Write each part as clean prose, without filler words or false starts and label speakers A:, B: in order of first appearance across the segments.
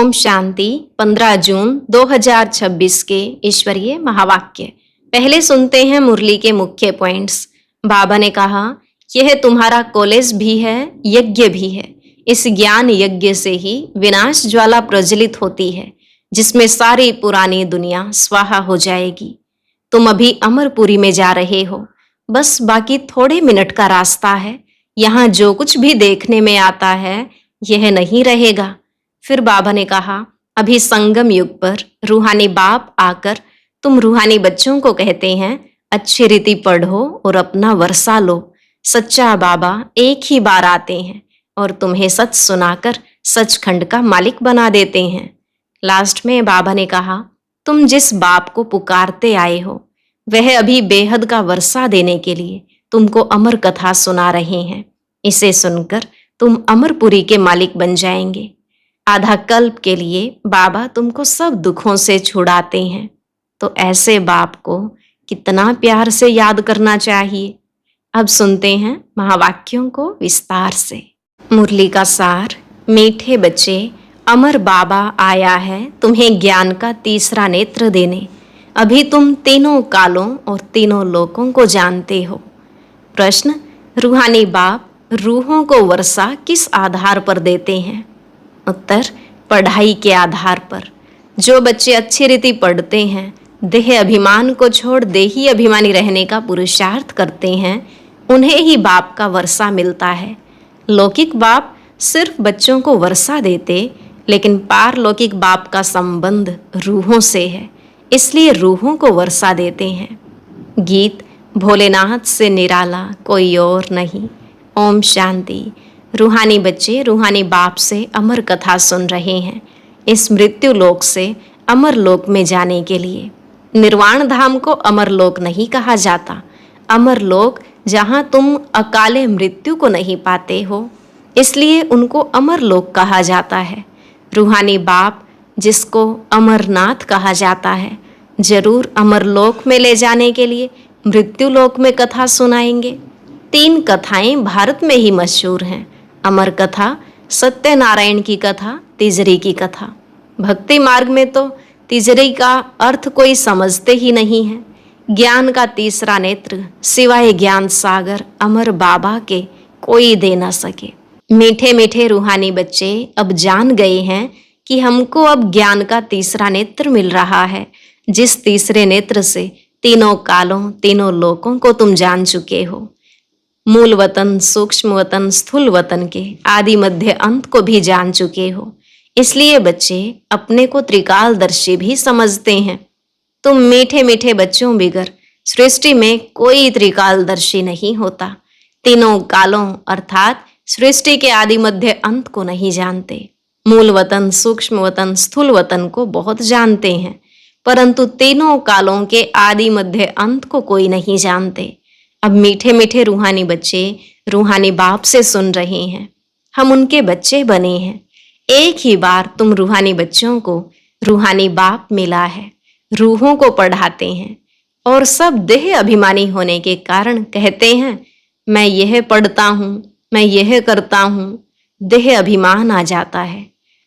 A: ओम शांति। 15 जून 2026 के ईश्वरीय महावाक्य। पहले सुनते हैं मुरली के मुख्य पॉइंट्स। बाबा ने कहा, यह तुम्हारा कॉलेज भी है, यज्ञ भी है। इस ज्ञान यज्ञ से ही विनाश ज्वाला प्रज्वलित होती है, जिसमें सारी पुरानी दुनिया स्वाहा हो जाएगी। तुम अभी अमरपुरी में जा रहे हो, बस बाकी थोड़े मिनट का रास्ता है। यहाँ जो कुछ भी देखने में आता है, यह नहीं रहेगा। फिर बाबा ने कहा, अभी संगम युग पर रूहानी बाप आकर तुम रूहानी बच्चों को कहते हैं, अच्छी रीति पढ़ो और अपना वर्षा लो। सच्चा बाबा एक ही बार आते हैं और तुम्हें सच सुनाकर सचखंड का मालिक बना देते हैं। लास्ट में बाबा ने कहा, तुम जिस बाप को पुकारते आए हो, वह अभी बेहद का वर्षा देने के लिए तुमको अमर कथा सुना रहे हैं। इसे सुनकर तुम अमरपुरी के मालिक बन जाएंगे। आधा कल्प के लिए बाबा तुमको सब दुखों से छुड़ाते हैं, तो ऐसे बाप को कितना प्यार से याद करना चाहिए। अब सुनते हैं महावाक्यों को विस्तार से। मुरली का सार। मीठे बच्चे, अमर बाबा आया है तुम्हें ज्ञान का तीसरा नेत्र देने। अभी तुम तीनों कालों और तीनों लोकों को जानते हो। प्रश्न, रूहानी बाप रूहों को वर्षा किस आधार पर देते हैं? उत्तर, पढ़ाई के आधार पर। जो बच्चे अच्छी रीति पढ़ते हैं, देह अभिमान को छोड़ देही अभिमानी रहने का पुरुषार्थ करते हैं, उन्हें ही बाप का वर्षा मिलता है। लौकिक बाप सिर्फ बच्चों को वर्षा देते, लेकिन पारलौकिक बाप का संबंध रूहों से है, इसलिए रूहों को वर्षा देते हैं। गीत। भोलेनाथ से निराला कोई और नहीं। ओम शांति। रूहानी बच्चे रूहानी बाप से अमर कथा सुन रहे हैं, इस मृत्यु लोक से अमर लोक में जाने के लिए। निर्वाण धाम को अमर लोक नहीं कहा जाता। अमर लोक जहाँ तुम अकाले मृत्यु को नहीं पाते हो, इसलिए उनको अमर लोक कहा जाता है। रूहानी बाप, जिसको अमरनाथ कहा जाता है, जरूर अमर लोक में ले जाने के लिए मृत्यु लोक में कथा सुनाएंगे। 3 कथाएं भारत में ही मशहूर हैं। अमर कथा, सत्यनारायण की कथा, तिजरी की कथा। भक्ति मार्ग में तो तिजरी का अर्थ कोई समझते ही नहीं है। ज्ञान का तीसरा नेत्र सिवाय ज्ञान सागर अमर बाबा के कोई दे न सके। मीठे मीठे रूहानी बच्चे अब जान गए हैं कि हमको अब ज्ञान का तीसरा नेत्र मिल रहा है, जिस तीसरे नेत्र से तीनों कालों तीनों लोकों को तुम जान चुके हो। मूल वतन, सूक्ष्म वतन, स्थूल वतन के आदि मध्य अंत को भी जान चुके हो, इसलिए बच्चे अपने को त्रिकालदर्शी भी समझते हैं। तुम मीठे मीठे बच्चों बिगर सृष्टि में कोई त्रिकालदर्शी नहीं होता। तीनों कालों अर्थात सृष्टि के आदि मध्य अंत को नहीं जानते। मूल वतन, सूक्ष्म वतन, स्थूल वतन को बहुत जानते हैं, परंतु तीनों कालों के आदि मध्य अंत को कोई नहीं जानते। अब मीठे मीठे रूहानी बच्चे रूहानी बाप से सुन रहे हैं, हम उनके बच्चे बने हैं। एक ही बार तुम रूहानी बच्चों को रूहानी बाप मिला है, रूहों को पढ़ाते हैं, और सब देह अभिमानी होने के कारण कहते हैं, मैं यह पढ़ता हूँ, मैं यह करता हूँ। देह अभिमान आ जाता है।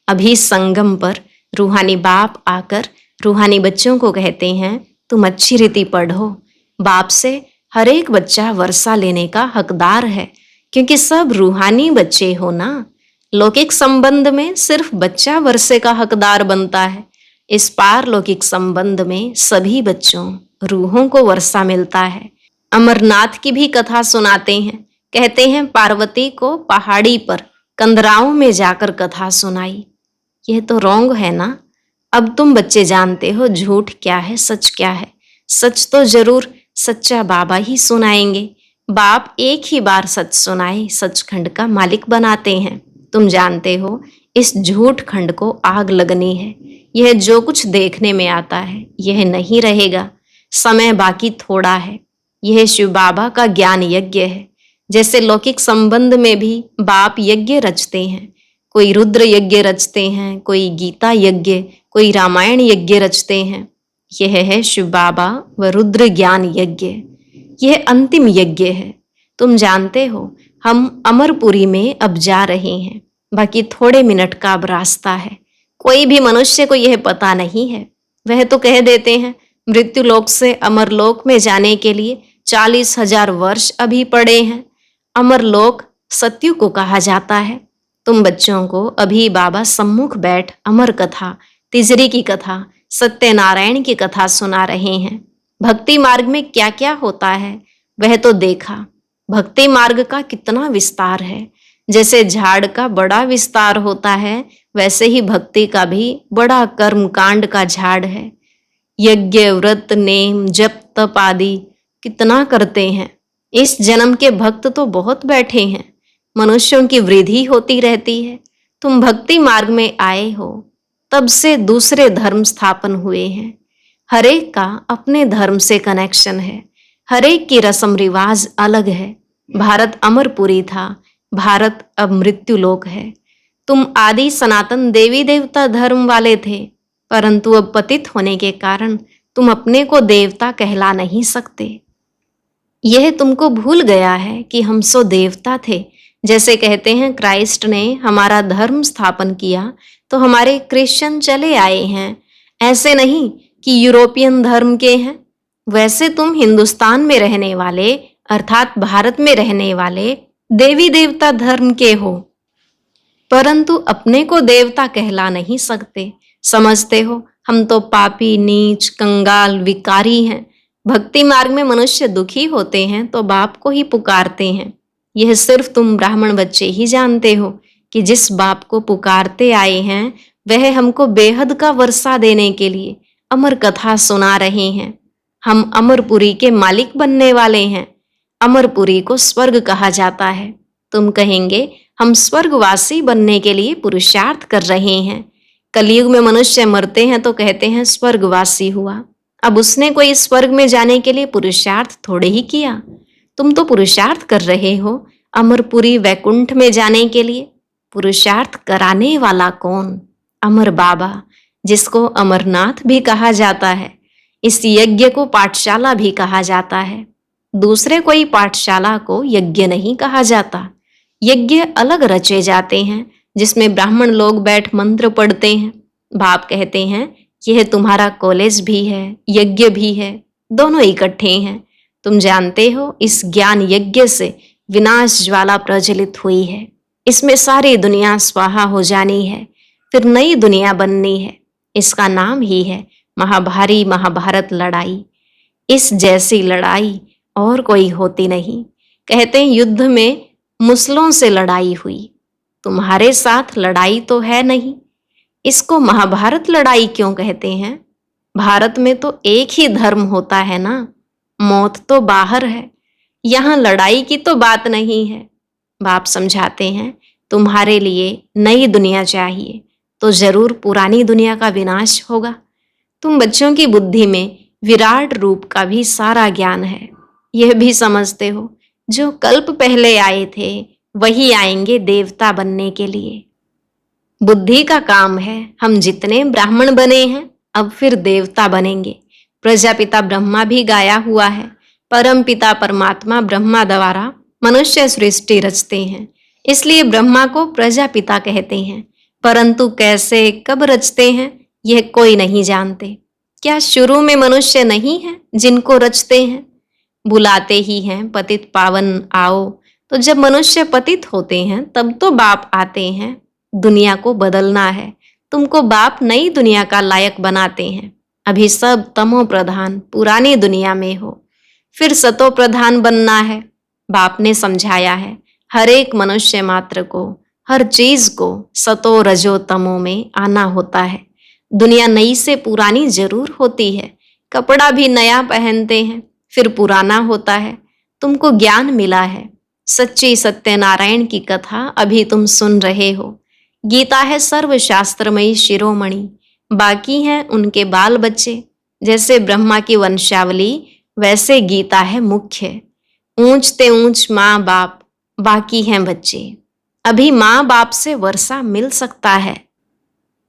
A: अभी संगम पर रूहानी बाप आकर रूहानी बच्चों को कहते हैं, तुम अच्छी रीति पढ़ो। बाप से हर एक बच्चा वर्षा लेने का हकदार है, क्योंकि सब रूहानी बच्चे हो ना। लौकिक संबंध में सिर्फ बच्चा वर्षे का हकदार बनता है। इस पारलौकिक संबंध में सभी बच्चों रूहों को वर्षा मिलता है। अमरनाथ की भी कथा सुनाते हैं, कहते हैं पार्वती को पहाड़ी पर कंदराओं में जाकर कथा सुनाई। यह तो रॉन्ग है ना। अब तुम बच्चे जानते हो झूठ क्या है, सच क्या है। सच तो जरूर सच्चा बाबा ही सुनाएंगे। बाप एक ही बार सच सुनाए सचखंड का मालिक बनाते हैं। तुम जानते हो इस झूठ खंड को आग लगनी है। यह जो कुछ देखने में आता है, यह नहीं रहेगा। समय बाकी थोड़ा है। यह शिव बाबा का ज्ञान यज्ञ है। जैसे लौकिक संबंध में भी बाप यज्ञ रचते हैं, कोई रुद्र यज्ञ रचते हैं, कोई गीता यज्ञ, कोई रामायण यज्ञ रचते हैं। यह है शिव बाबा व रुद्र ज्ञान यज्ञ। यह अंतिम यज्ञ है। तुम जानते हो हम अमरपुरी में अब जा रहे हैं। बाकी थोड़े मिनट का अब रास्ता है। कोई भी मनुष्य को यह पता नहीं है। वह तो कह देते हैं मृत्यु लोक से अमर लोक में जाने के लिए 40,000 वर्ष अभी पड़े हैं। अमर लोक सत्यु को कहा जाता है। तुम बच्चों को अभी बाबा सम्मुख बैठ अमर कथा, तिजरी की कथा, सत्यनारायण की कथा सुना रहे हैं। भक्ति मार्ग में क्या क्या होता है वह तो देखा। भक्ति मार्ग का कितना विस्तार है। जैसे झाड़ का बड़ा विस्तार होता है, वैसे ही भक्ति का भी बड़ा कर्म कांड का झाड़ है। यज्ञ, व्रत, नेम, जप, तप आदि कितना करते हैं। इस जन्म के भक्त तो बहुत बैठे हैं। मनुष्यों की वृद्धि होती रहती है। तुम भक्ति मार्ग में आए हो, तब से दूसरे धर्म स्थापन हुए हैं। हरेक का अपने धर्म से कनेक्शन है। हरेक की रस्म रिवाज अलग है। भारत अमरपुरी था, भारत अब मृत्यु लोक है। तुम आदि सनातन देवी देवता धर्म वाले थे, परंतु अब पतित होने के कारण तुम अपने को देवता कहला नहीं सकते। यह तुमको भूल गया है कि हम सो देवता थे। जैसे कहते हैं क्राइस्ट ने हमारा धर्म स्थापन किया तो हमारे क्रिश्चियन चले आए हैं। ऐसे नहीं कि यूरोपियन धर्म के हैं। वैसे तुम हिंदुस्तान में रहने वाले अर्थात भारत में रहने वाले देवी देवता धर्म के हो, परंतु अपने को देवता कहला नहीं सकते। समझते हो हम तो पापी, नीच, कंगाल, विकारी हैं। भक्ति मार्ग में मनुष्य दुखी होते हैं तो बाप को ही पुकारते हैं। यह सिर्फ तुम ब्राह्मण बच्चे ही जानते हो कि जिस बाप को पुकारते आए हैं वह हमको बेहद का वर्षा देने के लिए अमर कथा सुना रहे हैं। हम अमरपुरी के मालिक बनने वाले हैं। अमरपुरी को स्वर्ग कहा जाता है। तुम कहेंगे हम स्वर्गवासी बनने के लिए पुरुषार्थ कर रहे हैं। कलयुग में मनुष्य मरते हैं तो कहते हैं स्वर्गवासी हुआ। अब उसने कोई स्वर्ग में जाने के लिए पुरुषार्थ थोड़े ही किया। तुम तो पुरुषार्थ कर रहे हो अमरपुरी वैकुंठ में जाने के लिए। पुरुषार्थ कराने वाला कौन? अमर बाबा, जिसको अमरनाथ भी कहा जाता है। इस यज्ञ को पाठशाला भी कहा जाता है। दूसरे कोई पाठशाला को यज्ञ नहीं कहा जाता। यज्ञ अलग रचे जाते हैं जिसमें ब्राह्मण लोग बैठ मंत्र पढ़ते हैं। बाप कहते हैं यह तुम्हारा कॉलेज भी है, यज्ञ भी है, दोनों इकट्ठे हैं। तुम जानते हो इस ज्ञान यज्ञ से विनाश ज्वाला प्रज्वलित हुई है। इसमें सारी दुनिया स्वाहा हो जानी है, फिर नई दुनिया बननी है। इसका नाम ही है महाभारी महाभारत लड़ाई। इस जैसी लड़ाई और कोई होती नहीं। कहते हैं युद्ध में मुसलों से लड़ाई हुई। तुम्हारे साथ लड़ाई तो है नहीं, इसको महाभारत लड़ाई क्यों कहते हैं? भारत में तो एक ही धर्म होता है ना। मौत तो बाहर है, यहाँ लड़ाई की तो बात नहीं है। बाप समझाते हैं तुम्हारे लिए नई दुनिया चाहिए तो जरूर पुरानी दुनिया का विनाश होगा। तुम बच्चों की बुद्धि में विराट रूप का भी सारा ज्ञान है। यह भी समझते हो जो कल्प पहले आए थे वही आएंगे देवता बनने के लिए। बुद्धि का काम है। हम जितने ब्राह्मण बने हैं अब फिर देवता बनेंगे। प्रजापिता ब्रह्मा भी गाया हुआ है। परम पिता परमात्मा ब्रह्मा द्वारा मनुष्य सृष्टि रचते हैं, इसलिए ब्रह्मा को प्रजापिता कहते हैं। परंतु कैसे कब रचते हैं यह कोई नहीं जानते। क्या शुरू में मनुष्य नहीं है जिनको रचते हैं? बुलाते ही हैं पतित पावन आओ। तो जब मनुष्य पतित होते हैं तब तो बाप आते हैं। दुनिया को बदलना है। तुमको बाप नई दुनिया का लायक बनाते हैं। अभी सब तमो प्रधान पुरानी दुनिया में हो, फिर सतो प्रधान बनना है। बाप ने समझाया है हर एक मनुष्य मात्र को, हर चीज को सतो रजो तमो में आना होता है। दुनिया नई से पुरानी जरूर होती है। कपड़ा भी नया पहनते हैं फिर पुराना होता है। तुमको ज्ञान मिला है। सच्ची सत्यनारायण की कथा अभी तुम सुन रहे हो। गीता है सर्वशास्त्रमयी शिरोमणि, बाकी हैं उनके बाल बच्चे। जैसे ब्रह्मा की वंशावली वैसे गीता है मुख्य। ऊंचते ऊंच माँ बाप, बाकी हैं बच्चे। अभी माँ बाप से वर्षा मिल सकता है।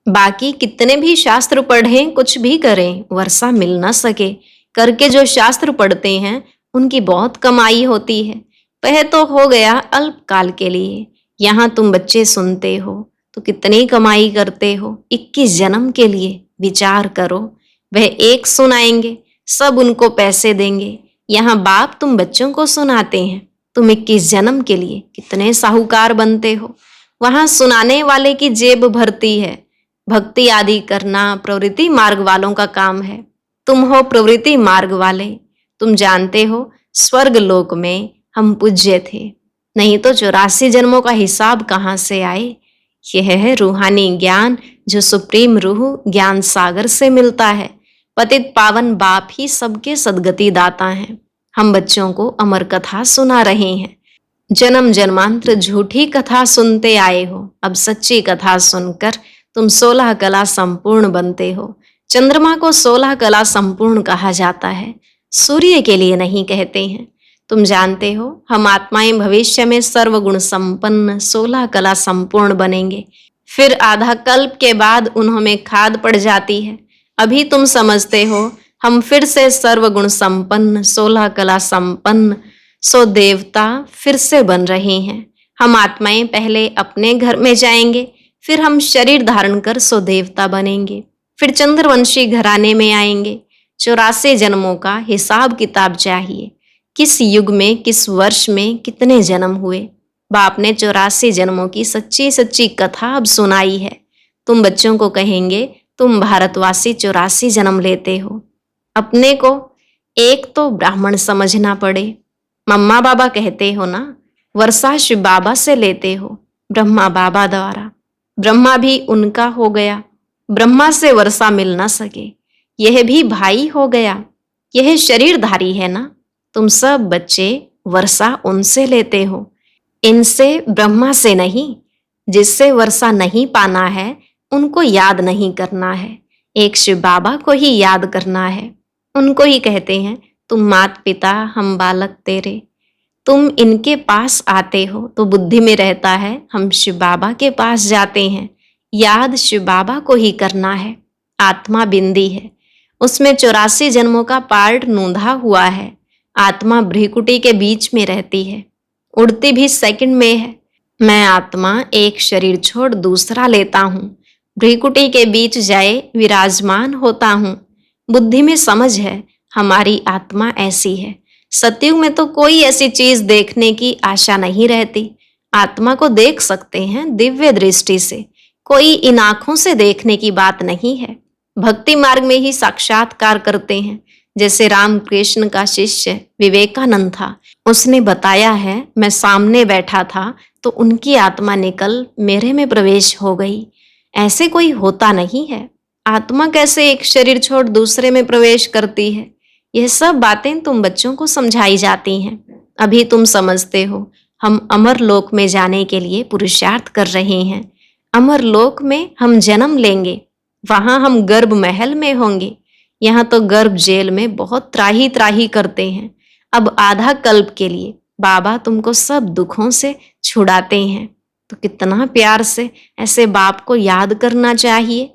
A: बाकी कितने भी शास्त्र पढ़ें कुछ भी करें वर्षा मिल न सके। करके जो शास्त्र पढ़ते हैं उनकी बहुत कमाई होती है। वह तो हो गया अल्पकाल के लिए। यहाँ तुम बच्चे सुनते हो तो कितनी कमाई करते हो? 21 जन्म के लिए विचार करो। वह एक सुनाएंगे, सब उनको पैसे देंगे। यहाँ बाप तुम बच्चों को सुनाते हैं, तुम 21 जन्म के लिए कितने साहूकार बनते हो। वहां सुनाने वाले की जेब भरती है। भक्ति आदि करना प्रवृत्ति मार्ग वालों का काम है। तुम हो प्रवृत्ति मार्ग वाले। तुम जानते हो स्वर्ग लोक में हम पूज्य थे, नहीं तो 84 जन्मों का हिसाब कहाँ से आए। यह है रूहानी ज्ञान जो सुप्रीम रूह ज्ञान सागर से मिलता है। पतित पावन बाप ही सबके सदगति दाता हैं। हम बच्चों को अमर कथा सुना रहे हैं। जन्म जन्मांतर झूठी कथा सुनते आए हो, अब सच्ची कथा सुनकर तुम 16 कला संपूर्ण बनते हो। चंद्रमा को 16 कला संपूर्ण कहा जाता है, सूर्य के लिए नहीं कहते हैं। तुम जानते हो हम आत्माएं भविष्य में सर्वगुण संपन्न 16 कला संपूर्ण बनेंगे। फिर आधा कल्प के बाद उन्होंने खाद पड़ जाती है। अभी तुम समझते हो हम फिर से सर्वगुण संपन्न 16 कला संपन्न 100 देवता फिर से बन रहे हैं। हम आत्माएं पहले अपने घर में जाएंगे, फिर हम शरीर धारण कर 100 देवता बनेंगे, फिर चंद्रवंशी घराने में आएंगे। 84 जन्मों का हिसाब किताब चाहिए। किस युग में किस वर्ष में कितने जन्म हुए। बाप ने 84 जन्मों की सच्ची सच्ची कथा अब सुनाई है। तुम बच्चों को कहेंगे तुम भारतवासी 84 जन्म लेते हो। अपने को एक तो ब्राह्मण समझना पड़े। मम्मा बाबा कहते हो ना, वर्षा शिव बाबा से लेते हो, ब्रह्मा बाबा द्वारा। ब्रह्मा भी उनका हो गया, ब्रह्मा से वर्षा मिल ना सके। यह भी भाई हो गया, यह शरीरधारी है ना। तुम सब बच्चे वर्षा उनसे लेते हो, इनसे ब्रह्मा से नहीं। जिससे वर्षा नहीं पाना है उनको याद नहीं करना है, एक शिव बाबा को ही याद करना है। उनको ही कहते हैं तुम मात पिता हम बालक तेरे। तुम इनके पास आते हो तो बुद्धि में रहता है हम शिव बाबा के पास जाते हैं। याद शिव बाबा को ही करना है। आत्मा बिंदी है, उसमें 84 जन्मों का पार्ट नूंधा हुआ है। आत्मा भ्रिकुटी के बीच में रहती है, उड़ती भी सेकंड में है। मैं आत्मा एक शरीर छोड़ दूसरा लेता हूँ, भ्रिकुटी के बीच जाए विराजमान होता हूँ। बुद्धि में समझ है हमारी आत्मा ऐसी है। सतयुग में तो कोई ऐसी चीज देखने की आशा नहीं रहती। आत्मा को देख सकते हैं दिव्य दृष्टि से, कोई इन आंखों से देखने की बात नहीं है। भक्ति मार्ग में ही साक्षात्कार करते हैं। जैसे रामकृष्ण का शिष्य विवेकानंद था, उसने बताया है मैं सामने बैठा था तो उनकी आत्मा निकल मेरे में प्रवेश हो गई। ऐसे कोई होता नहीं है। आत्मा कैसे एक शरीर छोड़ दूसरे में प्रवेश करती है, यह सब बातें तुम बच्चों को समझाई जाती हैं। अभी तुम समझते हो हम अमर लोक में जाने के लिए पुरुषार्थ कर रहे हैं। अमर लोक में हम जन्म लेंगे, वहां हम गर्भ महल में होंगे। यहाँ तो गर्भ जेल में बहुत त्राही त्राही करते हैं। अब आधा कल्प के लिए बाबा तुमको सब दुखों से छुड़ाते हैं, तो कितना प्यार से ऐसे बाप को याद करना चाहिए।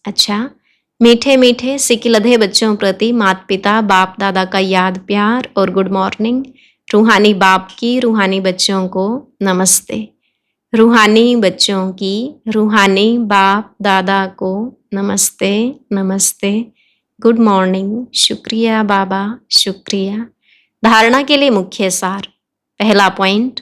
A: अच्छा, मीठे मीठे सिकिलधे बच्चों प्रति माता पिता बाप दादा का याद प्यार और गुड मॉर्निंग। रूहानी बाप की रूहानी बच्चों को नमस्ते। रूहानी बच्चों की रूहानी बाप दादा को नमस्ते नमस्ते, गुड मॉर्निंग। शुक्रिया बाबा, शुक्रिया। धारणा के लिए मुख्य सार। पहला पॉइंट,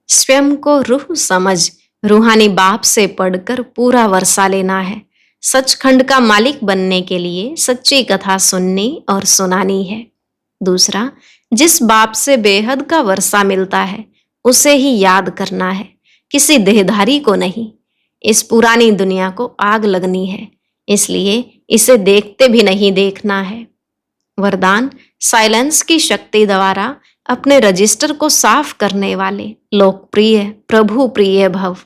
A: स्वयं को रूह समझ रूहानी बाप से पढ़कर पूरा वर्षा लेना है। सचखंड का मालिक बनने के लिए सच्ची कथा सुननी और सुनानी है। दूसरा, जिस बाप से बेहद का वर्षा मिलता है उसे ही याद करना है, किसी देहधारी को नहीं। इस पुरानी दुनिया को आग लगनी है, इसलिए इसे देखते भी नहीं देखना है। वरदान, साइलेंस की शक्ति द्वारा अपने रजिस्टर को साफ करने वाले लोकप्रिय प्रभु प्रिय भव।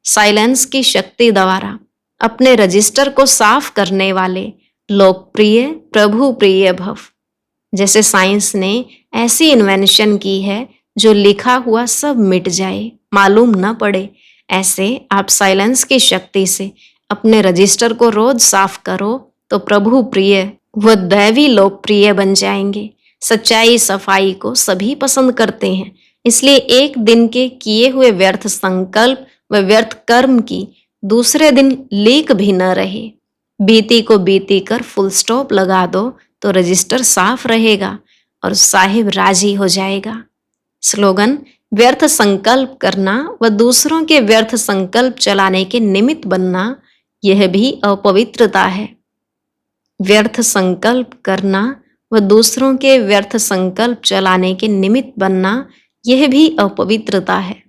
A: साइलेंस की शक्ति द्वारा अपने रजिस्टर को साफ करने वाले लोकप्रिय प्रभु प्रिय भव। जैसे साइंस ने ऐसी इन्वेंशन की है जो लिखा हुआ सब मिट जाए, मालूम न पड़े, ऐसे आप साइलेंस की शक्ति से अपने रजिस्टर को रोज साफ करो तो प्रभु प्रिय व दैवी लोकप्रिय बन जाएंगे। सच्चाई सफाई को सभी पसंद करते हैं, इसलिए एक दिन के किए हुए व्यर्थ संकल्प व व्यर्थ कर्म की दूसरे दिन लीक भी न रहे। बीती को बीती कर फुल स्टॉप लगा दो तो रजिस्टर साफ रहेगा और साहिब राजी हो जाएगा। स्लोगन: व्यर्थ संकल्प करना व दूसरों के व्यर्थ संकल्प चलाने के निमित्त बनना, यह भी अपवित्रता है। व्यर्थ संकल्प करना व दूसरों के व्यर्थ संकल्प चलाने के निमित्त बनना, यह भी अपवित्रता है।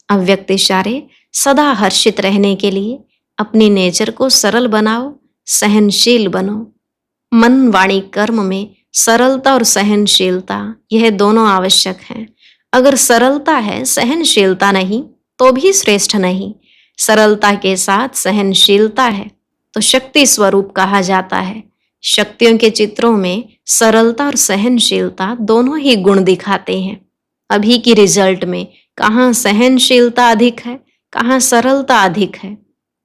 A: अव्यक्त इशारे: सदा हर्षित रहने के लिए अपनी नेचर को सरल बनाओ, सहनशील बनो। मन, वाणी, कर्म में सरलता और सहनशीलता, यह दोनों आवश्यक हैं। अगर सरलता है, सहनशीलता नहीं, तो भी श्रेष्ठ नहीं। सरलता के साथ सहनशीलता है तो शक्ति स्वरूप कहा जाता है। शक्तियों के चित्रों में सरलता और सहनशीलता दोनों ही गुण दिखाते हैं। अभी की रिजल्ट में कहाँ सहनशीलता अधिक है, कहाँ सरलता अधिक है।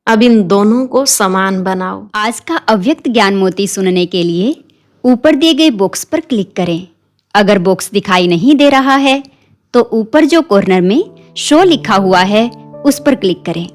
A: अब इन दोनों को समान बनाओ।
B: आज का अव्यक्त ज्ञान मोती सुनने के लिए ऊपर दिए गए बॉक्स पर क्लिक करें। अगर बॉक्स दिखाई नहीं दे रहा है तो ऊपर जो कॉर्नर में शो लिखा हुआ है उस पर क्लिक करें।